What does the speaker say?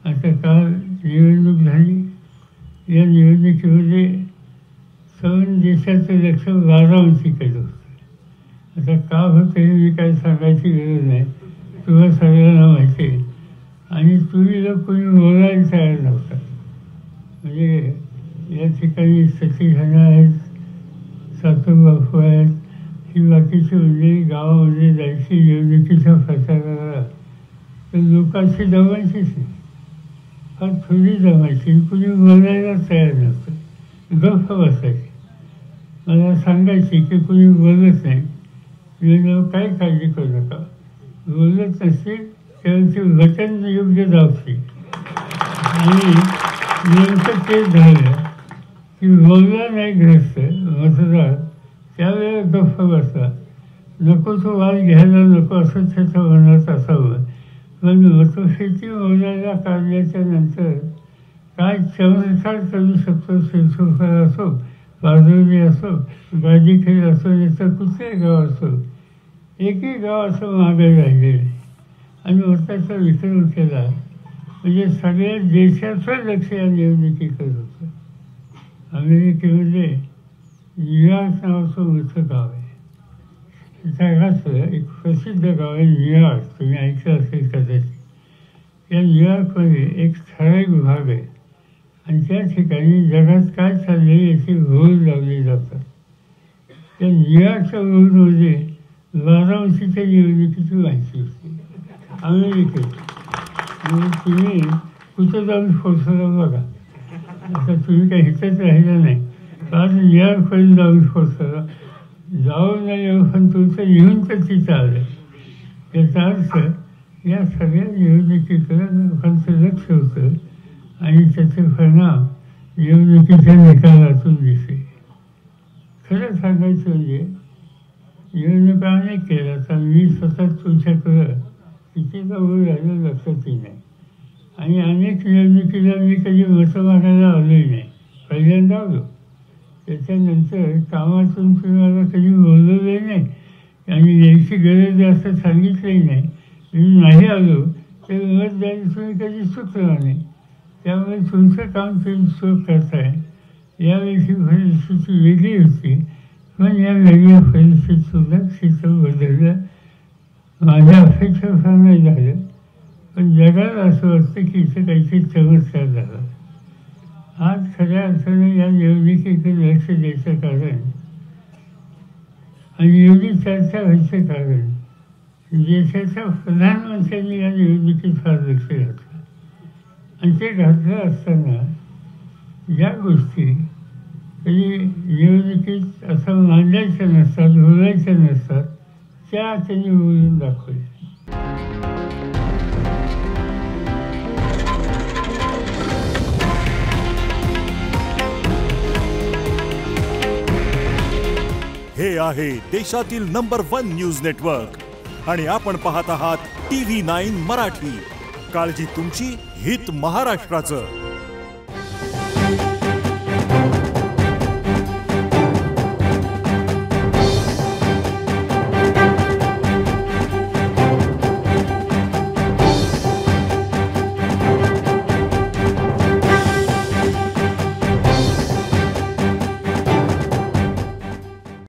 आता काल निवडणूक झाली, या निवडणुकीमध्ये सगळं देशाचं लक्ष बारामतीकडे होतं. आता का होतं हे मी काय सांगायची गरज नाही, तुला सगळ्यांना माहिती आहे. आणि तुम्ही जर कोणी बोलायला तयार नव्हता. म्हणजे या ठिकाणी सतीखाना आहेत, सातूबापू आहेत, ही बाकीची मंडळी गावामध्ये जायची निवडणुकीचा प्रचार करायला, तर लोकांची जमायचीच नाही, फार थोडी जमायची. कुणी बोलायला तयार नव्हतं, गप्प बसायचे. मला सांगायचे की कुणी बोलत नाही. मी काय काळजी करू नका, बोलत नसतील त्यांचे वचन योग्य जावते. आणि नेमकं तेच झालं की बोलला नाही ग्रस्त मतदार, त्यावेळेला गप्प बसला. नको तो वाद घ्यायला नको असं त्याचं म्हणत असावं. पण मतशेती बोलायला काढल्याच्या नंतर काय चमत्कार करू शकतो. सिंचोफळ असो, पारदोली असो, गाजीखेड असो, याचं कुठलंही गाव असो, एकही गाव असं मागे राहिलेलं नाही. आणि मताचा विक्रम केला म्हणजे सगळ्या देशाचं लक्ष या निवडणुकीकडे होतं. अमेरिकेमध्ये न्यूयॉर्क नावाचं मोठं गाव आहे. जगाचं एक प्रसिद्ध गाव आहे न्यूयॉर्क, तुम्ही ऐकलं असेल कदाचित. या न्यूयॉर्कमध्ये एक ठराविक भाग आहे आणि त्या ठिकाणी जगात काय चाललं आहे याची बोल लावली जातात. त्या न्यूयॉर्कच्या बोलमध्ये बारामतीच्या निवडणुकीची माहिती होती अमेरिकेत. म्हणजे तुम्ही कुठं जाऊन पोचला बघा. आता तुम्ही काही हिथंच राहिलं नाही, आज न्यूयॉर्कपर्यंत जाऊन पोचला. जाऊन नाही पण तुमचं येऊन तर तिथं आलं. याचा अर्थ या सगळ्या निवडणुकीकडे लोकांचं लक्ष होतं आणि त्याचे परिणाम निवडणुकीच्या निकालातून दिसले. खरं सांगायचं म्हणजे निवडणुका अनेक केल्या. तर मी स्वतः तुमच्याकडं कितीदा वेळ राहिलं लक्षातही नाही. आणि अनेक निवडणुकीला मी कधी मतं मागायला आलोही नाही, पहिल्यांदा आलो. त्याच्यानंतर कामातून तुम्ही मला कधी बोलवलंही नाही आणि यायची गरज आहे असं सांगितलंही नाही. मी नाही आलो तर मत द्यायला तुम्ही कधी सुचला नाही. त्यामुळे तुमचं काम तुम्ही सुरू करताय. यावेळी परिस्थिती वेगळी होती, पण या वेगळ्या परिस्थितीसुद्धा चित्र बदललं. माझ्या अपेक्षेनुसार नाही झालं, पण जगाला असं वाटतं की इथं काहीतरी चमत्कार झाला. आज खऱ्या अर्थानं या निवडणुकीकडे लक्ष द्यायचं कारण आणि एवढी चर्चा व्हायचं कारण देशाच्या प्रधानमंत्र्यांनी या निवडणुकीत फार लक्ष घातलं. आणि ते घातलं असताना ज्या गोष्टी कधी निवडणुकीत असं मांडायच्या नसतात, बोलायच्या नसतात, त्या त्यांनी बोलून दाखवल्या. हे आहे देशातील नंबर 1 न्यूज नेटवर्क आणि आपण पाहत आहात TV9 मराठी. काळजी तुमची, हित महाराष्ट्राचं.